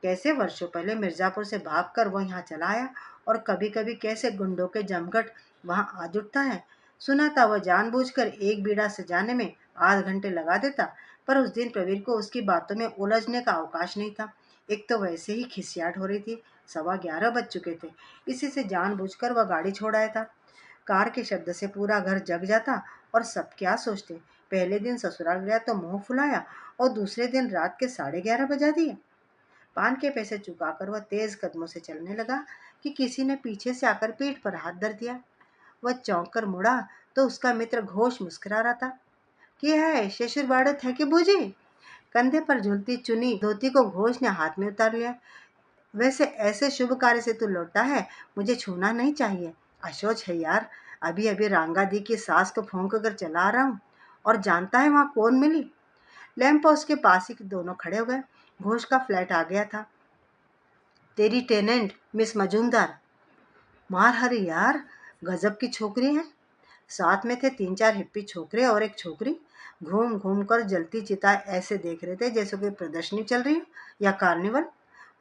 Speaker 1: कैसे वर्षों पहले मिर्जापुर से भागकर वह यहाँ चला आया और कभी कभी कैसे गुंडों के जमघट वहां आ जुटता है। सुना था वह जानबूझकर एक बीड़ा सजाने में आध घंटे लगा देता, पर उस दिन प्रवीर को उसकी बातों में उलझने का अवकाश नहीं था। एक तो वैसे ही खिसियाट हो रही थी, 11:15 बज चुके थे। इसी से जानबूझकर वह गाड़ी छोड़ आया था। कार के शब्द से पूरा घर जग जाता और सब क्या सोचते। पहले दिन ससुराल गया तो मुंह फुलाया और दूसरे दिन रात के 11:30 बजा दिए। पान के पैसे चुकाकर वह तेज कदमों से चलने लगा कि किसी ने पीछे से आकर पीठ पर हाथ धर दिया। वह चौंक कर मुड़ा तो उसका मित्र घोष मुस्कुरा रहा था। क्या है, ससुर बाड़त है कि बूझी? कंधे पर झूलती चुनी धोती को घोष ने हाथ में उतार लिया। वैसे ऐसे शुभ कार्य से तू लौटा है, मुझे छूना नहीं चाहिए। अशोच है यार। अभी अभी रांगा दी की सास को फूंक कर चला आ रहा हूँ। और जानता है वहां कौन मिली? लैंप पोस्ट के पास ही दोनों खड़े हो गए। घोष का फ्लैट आ गया था। तेरी टेनेंट मिस मजूमदार। मार हरी यार, गजब की छोकरी है। साथ में थे 3-4 हिप्पी छोकरे और एक छोकरी। घूम घूम कर जलती चिता ऐसे देख रहे थे जैसे कोई प्रदर्शनी चल रही हो या कार्निवल।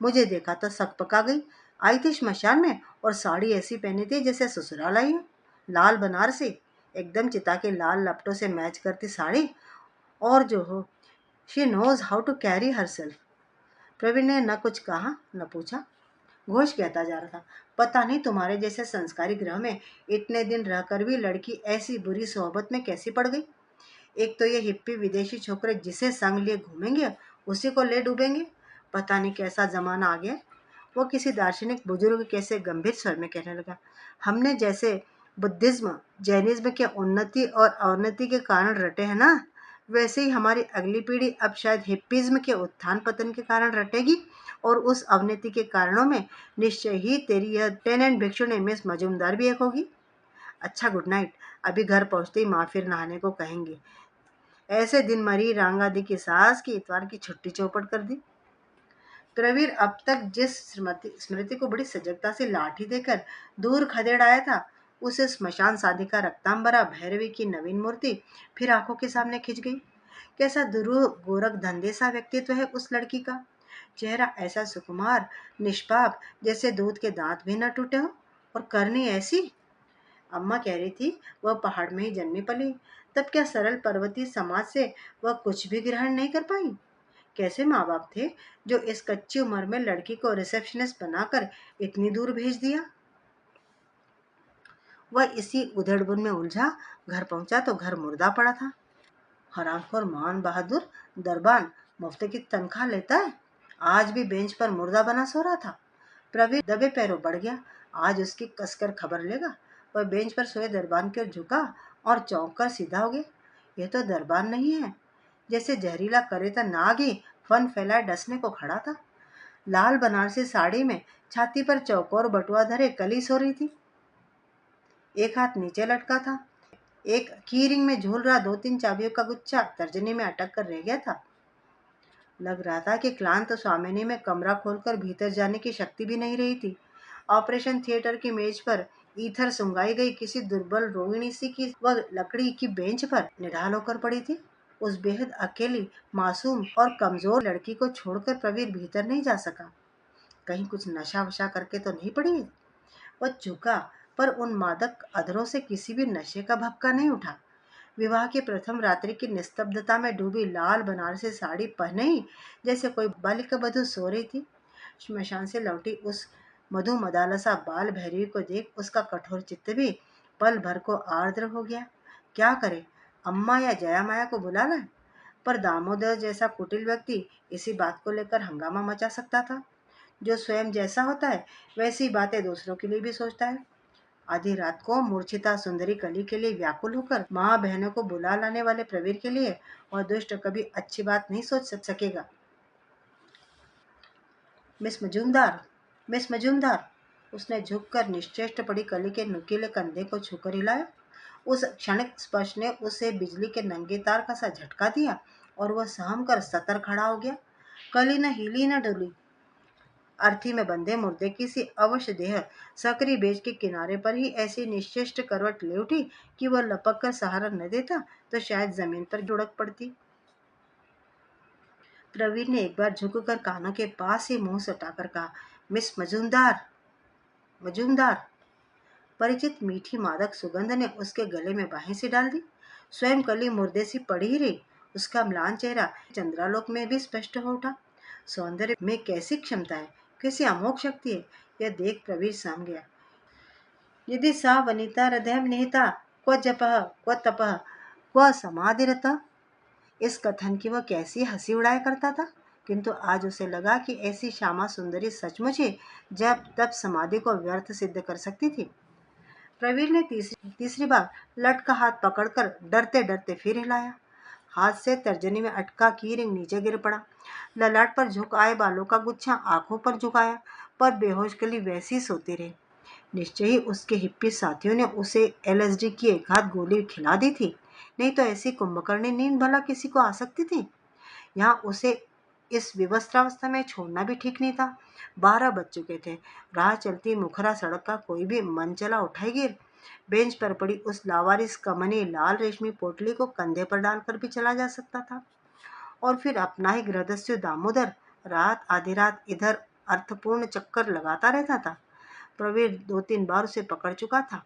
Speaker 1: मुझे देखा तो सक पका गई। आई थी श्मशान में और साड़ी ऐसी पहनी थी जैसे ससुराल आई हो। लाल बनारसी, एकदम चिता के लाल लपटों से मैच करती साड़ी। और जो हो, she knows how to carry herself. Praveen ने न कुछ कहा न पूछा। घोष कहता जा रहा था, पता नहीं तुम्हारे जैसे संस्कारी ग्रह में इतने दिन रहकर भी लड़की ऐसी बुरी सोहबत में कैसी पड़ गई। एक तो ये हिप्पी विदेशी छोकरे जिसे संग लिए घूमेंगे उसी को ले डूबेंगे। पता नहीं कैसा जमाना आ गया। वो किसी दार्शनिक बुजुर्ग कैसे गंभीर स्वर में कहने लगा, हमने जैसे बुद्धिज्म जैनिज्म के उन्नति और अवनति के कारण रटे हैं ना, वैसे ही हमारी अगली पीढ़ी अब शायद हिप्पिज्म के उत्थान पतन के कारण रटेगी। और उस अवनति के कारणों में निश्चय ही तेरी यह टेनेंट भिक्षुणी मिस मजूमदार भी एक होगी। अच्छा, गुड नाइट। अभी घर पहुंचते ही माँ फिर नहाने को कहेंगे। ऐसे दिन मरी रांगादी की सास की इतवार की छुट्टी चौपट कर दी। प्रवीर अब तक जिस स्मृति को बड़ी सजगता से लाठी देकर दूर खदेड़ आया था, उसे स्मशान साधिका रक्तांबरा भैरवी की नवीन मूर्ति फिर आंखों के सामने खिंच गई। कैसा दुरूह गोरख धंधे सा व्यक्तित्व है उस लड़की का। चेहरा ऐसा सुकुमार निष्पाप जैसे दूध के दांत भी न टूटे हो। और करनी ऐसी। अम्मा कह रही थी वह पहाड़ में ही जन्मी पली। तब क्या सरल पर्वतीय समाज से वह कुछ भी ग्रहण नहीं कर पाई? कैसे माँ बाप थे जो इस कच्ची उम्र में लड़की को रिसेप्शनिस्ट बनाकर इतनी दूर भेज दिया। वह इसी उधेड़बुन में उलझा। घर पहुंचा तो घर मुर्दा पड़ा था। हरामखोर मान बहादुर दरबान मुफ्त की तनख्वाह लेता है। आज भी बेंच पर मुर्दा बना सो रहा था। प्रवीर दबे पैरों बढ़ गया। आज उसकी कसकर खबर लेगा। वह बेंच पर सोए दरबान की ओर झुका और चौंक कर सीधा हो गया। यह तो दरबान नहीं है। जैसे जहरीला करेता नाग ही फन फैलाए डसने को खड़ा था। लाल बनारसी साड़ी में छाती पर चौकोर बटुआ धरे कली सो रही थी। एक हाथ नीचे लटका था। एक कीरिंग में झूल रहा 2-3 चाबियों का गुच्छा तर्जनी में अटक कर रह गया था। लग रहा था कि क्लांत स्वामिनी में कमरा खोलकर भीतर जाने की शक्ति भी नहीं रही थी। ऑपरेशन थिएटर की मेज पर ईथर सुंगाई गई किसी दुर्बल रोहिणी सी की वह लकड़ी की बेंच पर निढाल होकर पड़ी थी। उस बेहद अकेली, मासूम और कमजोर लड़की को छोड़कर प्रवीर भीतर नहीं जा सका। कहीं कुछ नशा वशा करके तो नहीं पड़ी? वह झुका, पर उन मादक अधरों से किसी भी नशे का भपका नहीं उठा। विवाह की प्रथम रात्रि की निस्तब्धता में डूबी लाल बनारसी साड़ी पहने ही जैसे कोई बालिका वधू सो रही थी। श्मशान से लौटी उस मधु मदालसा बाल भैरवी को देख उसका कठोर चित्त भी पल भर को आर्द्र हो गया। क्या करे, अम्मा या जया माया को बुला लाए? पर दामोदर जैसा कुटिल व्यक्ति इसी बात को लेकर हंगामा मचा सकता था। जो स्वयं जैसा होता है वैसी बातें दूसरों के लिए भी सोचता है। आधी रात को मूर्छिता सुंदरी कली के लिए व्याकुल होकर माँ बहनों को बुला लाने वाले प्रवीर के लिए और दुष्ट कभी अच्छी बात नहीं सोच सकेगा। मिस मजूमदार, मिस मजूमदार, उसने झुककर निश्चेष्ट पड़ी कली के नुकीले कंधे को छूकर हिलाया। उस क्षणिक स्पर्श ने उसे बिजली के नंगे तार का सा झटका दिया और वह सहम कर सतर खड़ा हो गया। कली न हिली न डुली। अर्थी में बंधे मुर्दे की सी अवश्य देह सकरी बेज के किनारे पर ही ऐसी निश्चेष्ट करवट ले उठी कि वह लपक कर सहारा न देता तो शायद जमीन पर लुढ़क पड़ती। प्रवीर ने एक बार झुककर कानों के पास ही मुंह सटाकर कहा, मिस मजूमदार, मजूमदार। परिचित मीठी मादक सुगंध ने उसके गले में बाहें से डाल दी। स्वयं कली मुर्दे सी पड़ी ही रही। उसका म्लान चेहरा चंद्रालोक में भी स्पष्ट हो उठा। सौंदर्य में कैसी क्षमता है, कैसी अमोघ शक्ति है, यह देख प्रवीर सम गया। यदि सा वनिता हृदयं निहिता क्व जपः क्व तपः क्व समाधिरतः। इस कथन की वह कैसी हंसी उड़ाया करता था, किंतु आज उसे लगा कि ऐसी श्यामा सुंदरी सचमुच ही जब तब समाधि को व्यर्थ सिद्ध कर सकती थी। प्रवीर ने तीसरी बार लट का हाथ पकड़कर डरते डरते फिर हिलाया। हाथ से तर्जनी में अटका की रिंग नीचे गिर पड़ा। ललाट पर झुक आए बालों का गुच्छा आंखों पर झुकाया, पर बेहोश कली वैसी सोती रही। निश्चय ही उसके हिप्पी साथियों ने उसे एलएसडी की एक आध गोली खिला दी थी, नहीं तो ऐसी कुंभकर्णी नींद भला किसी को आ सकती थी। यहाँ उसे इस विवस्त्रावस्था में छोड़ना भी ठीक नहीं था। 12 बज चुके थे। राह चलती मुखरा सड़क का कोई भी मन चला उठाई गिर बेंच पर पड़ी उस लावारिस कमनी लाल रेशमी पोटली को कंधे पर डालकर भी चला जा सकता था। और फिर अपना ही गृहदस्यु दामोदर रात आधी रात इधर अर्थपूर्ण चक्कर लगाता रहता था। प्रवीर 2-3 बार उसे पकड़ चुका था।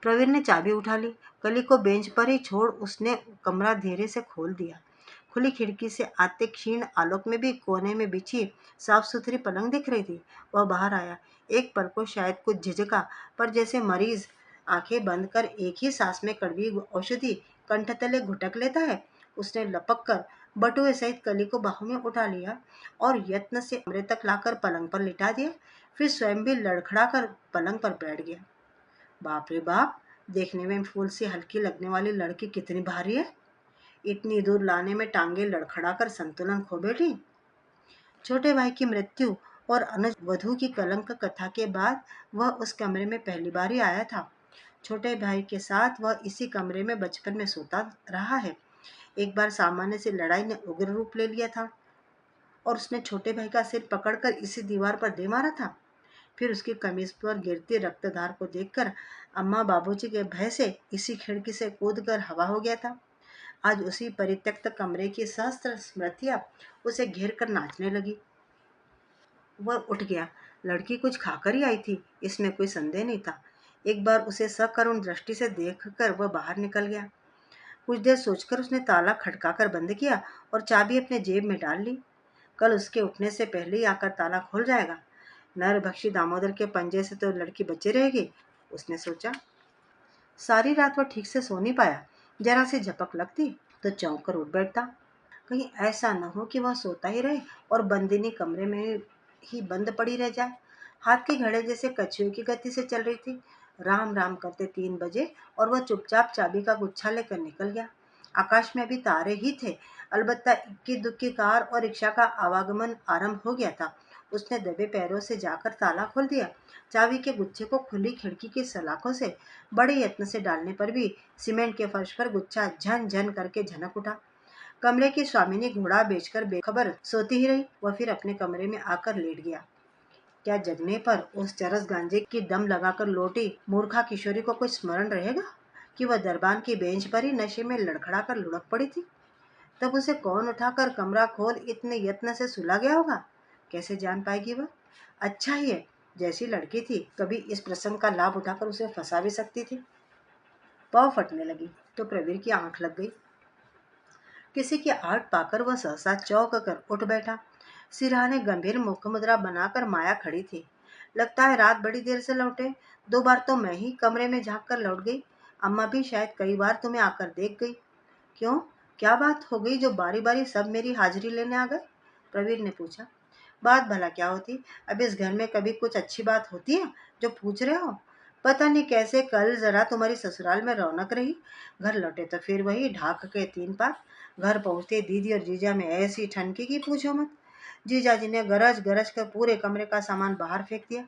Speaker 1: प्रवीर ने चाबी उठा ली। कली को बेंच पर ही छोड़ उसने कमरा धीरे से खोल दिया। खुली खिड़की से आते क्षीण आलोक में भी कोने में बिछी साफ सुथरी पलंग दिख रही थी। वह बाहर आया। एक पल को शायद कुछ झिझका, पर जैसे मरीज आंखें बंद कर एक ही सांस में कड़वी औषधि कंठ तले घुटक लेता है, उसने लपक कर बटुए सहित कली को बाहों में उठा लिया और यत्न से कमरे तक लाकर पलंग पर लिटा दिया। फिर स्वयं भी लड़खड़ा कर पलंग पर बैठ गया। बाप रे बाप, देखने में फूल सी हल्की लगने वाली लड़की कितनी भारी है। इतनी दूर लाने में टांगे लड़खड़ाकर संतुलन खो बैठी। छोटे भाई की मृत्यु और अनुज वधू की कलंक कथा के बाद वह उस कमरे में पहली बार ही आया था। छोटे भाई के साथ वह इसी कमरे में बचपन में सोता रहा है। एक बार सामान्य सी लड़ाई ने उग्र रूप ले लिया था और उसने छोटे भाई का सिर पकड़कर इसी दीवार पर दे मारा था। फिर उसकी कमीज पर गिरती रक्तधार को देखकर अम्मा बाबूजी के भय से इसी खिड़की से कूदकर हवा हो गया था। आज उसी परित्यक्त कमरे की सहस्त्र स्मृतियां उसे घेर कर नाचने लगी। वह उठ गया। लड़की कुछ खाकर ही आई थी, इसमें कोई संदेह नहीं था। एक बार उसे सकरुण दृष्टि से देखकर वह बाहर निकल गया। कुछ देर सोचकर उसने ताला खटकाकर बंद किया और चाबी अपने जेब में डाल ली। कल उसके उठने से पहले ही आकर ताला खोल जाएगा। नरभक्षी दामोदर के पंजे से तो लड़की बची रहेगी, उसने सोचा। सारी रात वह ठीक से सो नहीं पाया। जरा सी झपक लगती तो चौंक कर उठ बैठता। कहीं ऐसा न हो कि वह सोता ही रहे और बंदिनी कमरे में ही बंद पड़ी रह जाए। हाथ की घड़े जैसे कछुए की गति से चल रही थी। राम राम करते 3 बजे और वह चुपचाप चाबी का गुच्छा लेकर निकल गया। आकाश में अभी तारे ही थे, अलबत्ता इक्की दुक्की कार और रिक्शा का आवागमन आरंभ हो गया था उसने दबे पैरों से जाकर ताला खोल दिया। चाबी के गुच्छे को खुली खिड़की की सलाखों से बड़े यत्न से डालने पर भी सीमेंट के फर्श पर गुच्छा झन झन करके झनक उठा। कमरे की स्वामिनी घोड़ा बेचकर बेखबर सोती ही रही। वह फिर अपने कमरे में आकर लेट गया। क्या जगने पर उस चरस गांजे की दम लगाकर लौटी मूर्खा किशोरी को कुछ स्मरण रहेगा कि वह दरबान की बेंच पर ही नशे में लड़खड़ा कर लुढ़क पड़ी थी? तब उसे कौन उठाकर कमरा खोल इतने यत्न से सुला गया होगा? कैसे जान पाएगी वह? अच्छा ही है, जैसी लड़की थी कभी इस प्रसंग का लाभ उठाकर उसे फंसा भी सकती थी। पाँव फटने लगी तो प्रवीर की आंख लग गई। किसी की आहट पाकर वह सहसा चौंक कर उठ बैठा। सिरहाने गंभीर मुख मुद्रा बनाकर माया खड़ी थी। लगता है रात बड़ी देर से लौटे। 2 बार तो मैं ही कमरे में झांक कर लौट गई। अम्मा भी शायद कई बार तुम्हें आकर देख गई। क्यों, क्या बात हो गई जो बारी बारी सब मेरी हाजिरी लेने आ गए? प्रवीर ने पूछा। बात भला क्या होती? अब इस घर में कभी कुछ अच्छी बात होती है जो पूछ रहे हो? पता नहीं कैसे कल जरा तुम्हारी ससुराल में रौनक रही। घर लौटे तो फिर वही ढाक के 3 पात। घर पहुंचते दीदी और जीजा में ऐसी ठनकी की पूछो मत। जीजा जी ने गरज गरज कर पूरे कमरे का सामान बाहर फेंक दिया।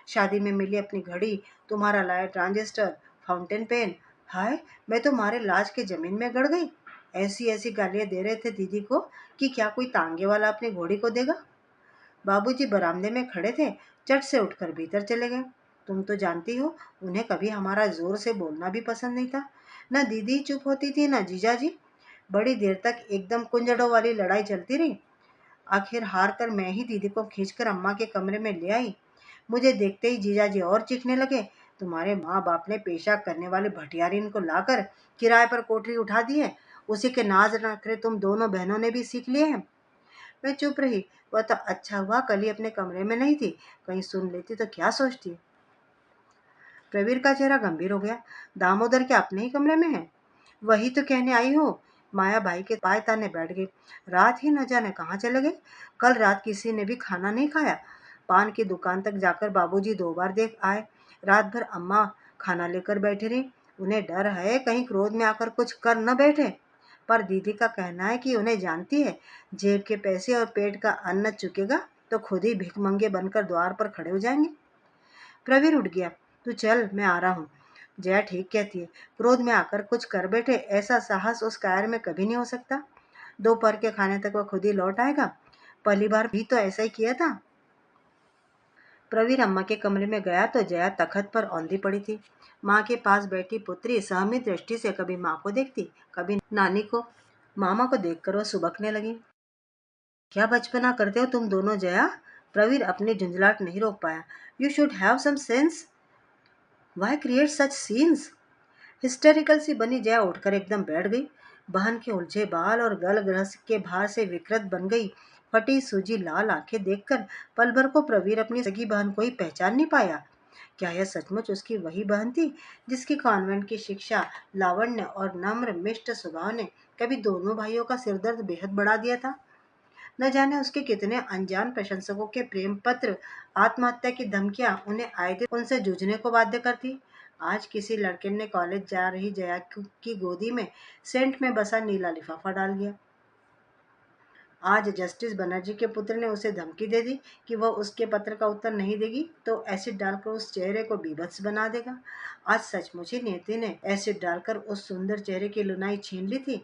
Speaker 1: शादी में मिली अपनी घड़ी, तुम्हारा लाया ट्रांजिस्टर, फाउंटेन पेन। हाय, मैं तो मारे लाज के जमीन में गड़ गई। ऐसी ऐसी गालियां दे रहे थे दीदी को कि क्या कोई तांगे वाला अपनी घोड़ी को देगा। बाबूजी बरामदे में खड़े थे, चट से उठकर भीतर चले गए। तुम तो जानती हो, उन्हें कभी हमारा जोर से बोलना भी पसंद नहीं था। न दीदी चुप होती थी न जीजाजी। बड़ी देर तक एकदम कुंजड़ों वाली लड़ाई चलती रही। आखिर हार कर मैं ही दीदी को खींचकर अम्मा के कमरे में ले आई। मुझे देखते ही जीजाजी और चीखने लगे। तुम्हारे माँ बाप ने पेशा करने वाले भटियारिन को लाकर किराए पर कोठरी उठा दी है। उसी के नाज नखरे तुम दोनों बहनों ने भी सीख लिए हैं। मैं चुप रही। वह तो अच्छा हुआ कल ही अपने कमरे में नहीं थी, कहीं सुन लेती तो क्या सोचती। प्रवीर का चेहरा गंभीर हो गया। दामोदर क्या अपने ही कमरे में है? वही तो कहने आई हो। माया भाई के पाय ताने बैठ गई। रात ही न जाने कहाँ चले गए। कल रात किसी ने भी खाना नहीं खाया। पान की दुकान तक जाकर बाबूजी 2 बार देख आए। रात भर अम्मा खाना लेकर बैठी रही। उन्हें डर है कहीं क्रोध में आकर कुछ कर न बैठे। पर दीदी का कहना है कि उन्हें जानती है, जेब के पैसे और पेट का अन्न चुकेगा तो खुद ही भिखमंगे बनकर द्वार पर खड़े हो जाएंगे। प्रवीर उठ गया। तू चल, मैं आ रहा हूँ। जया ठीक कहती है, क्रोध में आकर कुछ कर बैठे ऐसा साहस उस कायर में कभी नहीं हो सकता। दोपहर के खाने तक वह खुद ही लौट आएगा। पहली बार भी तो ऐसा ही किया था। प्रवीर अम्मा के कमरे में गया तो जया तखत पर औंधी पड़ी थी। माँ के पास बैठी पुत्री सहमी दृष्टि से कभी माँ को देखती, कभी नानी को। मामा को देखकर वह सुबकने लगी। क्या बचपना करते हो तुम दोनों जया? प्रवीर अपनी झुंझलाहट नहीं रोक पाया। You should have some sense. Why create such scenes? Hysterical सी बनी जया उठकर एकदम बैठ गई। बहन के उलझे बाल और गल ग्रस के भार से विकृत बन गई फटी सूजी लाल आंखें देखकर पल भर को प्रवीर अपनी सगी बहन को ही पहचान नहीं पाया। क्या यह सचमुच उसकी वही बहन थी जिसकी कॉन्वेंट की शिक्षा, लावण्य और नम्र मिष्ट स्वभाव ने कभी दोनों भाइयों का सिरदर्द बेहद बढ़ा दिया था? न जाने उसके कितने अनजान प्रशंसकों के प्रेम पत्र, आत्महत्या की धमकियां उन्हें आए दिन उनसे जूझने को बाध्य करती। आज किसी लड़के ने कॉलेज जा रही जया की गोदी में सेंट में बसा नीला लिफाफा डाल दिया। आज जस्टिस बनर्जी के पुत्र ने उसे धमकी दे दी कि वह उसके पत्र का उत्तर नहीं देगी तो एसिड डालकर उस चेहरे को बीभत्स बना देगा। आज सचमुच ही नियति ने एसिड डालकर उस सुंदर चेहरे की लुनाई छीन ली थी।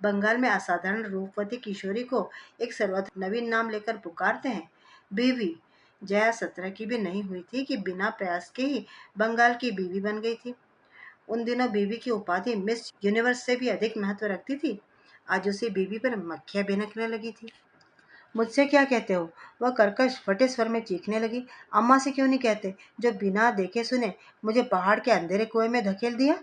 Speaker 1: बंगाल में असाधारण रूपवती किशोरी को एक सर्वथा नवीन नाम लेकर पुकारते हैं, बीवी। जया 17 की भी नहीं हुई थी कि बिना प्रयास के ही बंगाल की बीवी बन गई थी। उन दिनों बीवी की उपाधि मिस यूनिवर्स से भी अधिक महत्व रखती थी। आज उसी बीवी पर मक्खियां भिनकने लगी थी। मुझसे क्या कहते हो? वह कर्कश फटे स्वर में चीखने लगी। अम्मा से क्यों नहीं कहते, जो बिना देखे सुने मुझे पहाड़ के अंधेरे कुएं में धकेल दिया?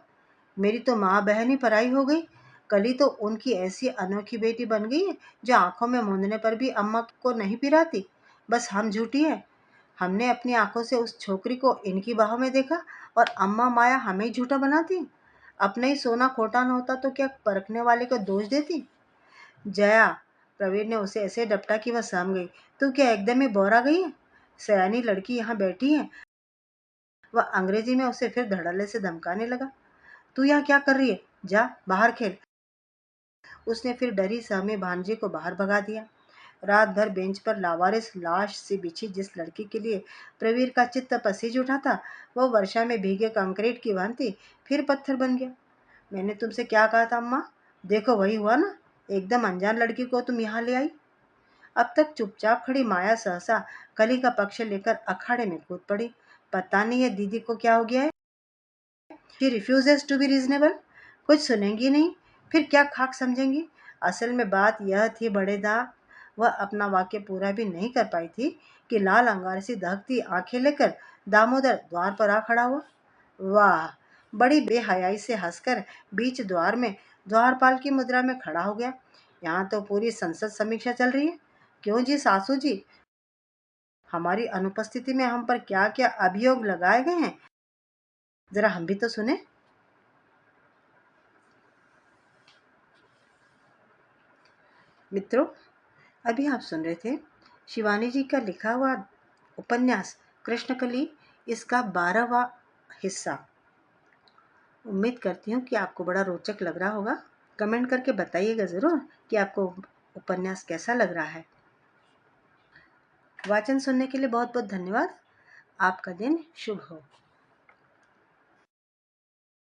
Speaker 1: मेरी तो माँ बहन ही पराई हो गई। कली तो उनकी ऐसी अनोखी बेटी बन गई है जो आंखों में मूंदने पर भी अम्मा को नहीं पिराती। बस हम झूठी है। हमने अपनी आंखों से उस छोकरी को इनकी बाहों में देखा और अम्मा माया हमें ही झूठा बनाती। अपना ही सोना खोटा न होता तो क्या परखने वाले को दोष देती? जया, प्रवीर ने उसे ऐसे डपटा कि वह सहम गई। तू क्या एकदम ही बौरा गई है? सयानी लड़की यहाँ बैठी है। वह अंग्रेजी में उसे फिर धड़ल्ले से धमकाने लगा। तू यहाँ क्या कर रही है? जा बाहर खेल। उसने फिर डरी सहमी भांजी को बाहर भगा दिया। रात भर बेंच पर लावारिस लाश सी बिछी जिस लड़की के लिए प्रवीर का चित्त पसीज उठा था, वो वर्षा में भीगे कंक्रीट की भांति फिर पत्थर बन गया। मैंने तुमसे क्या कहा था अम्मा? देखो वही हुआ ना, एकदम अनजान लड़की को तुम यहाँ ले आई। अब तक चुपचाप खड़ी माया सहसा कली का पक्ष लेकर अखाड़े में कूद पड़ी। पता नहीं है दीदी को क्या हो गया है। She refuses to be reasonable. कुछ सुनेंगी नहीं, फिर क्या खाक समझेंगी। असल में बात यह थी बड़ेदा, वह अपना वाक्य पूरा भी नहीं कर पाई थी कि लाल अंगार सी दहकती आंखें लेकर दामोदर द्वार पर आ खड़ा हुआ। वाह! बड़ी बेहयाई से हंसकर बीच द्वार में द्वारपाल की मुद्रा में खड़ा हो गया। यहाँ तो पूरी संसद समीक्षा चल रही है। क्यों जी सासू जी, हमारी अनुपस्थिति में हम पर क्या क्या अभियोग लगाए गए हैं, जरा हम भी तो सुने। मित्रों, अभी आप सुन रहे थे शिवानी जी का लिखा हुआ उपन्यास कृष्णकली, इसका 12वां हिस्सा। उम्मीद करती हूँ कि आपको बड़ा रोचक लग रहा होगा। कमेंट करके बताइएगा ज़रूर कि आपको उपन्यास कैसा लग रहा है। वाचन सुनने के लिए बहुत बहुत धन्यवाद। आपका दिन शुभ हो।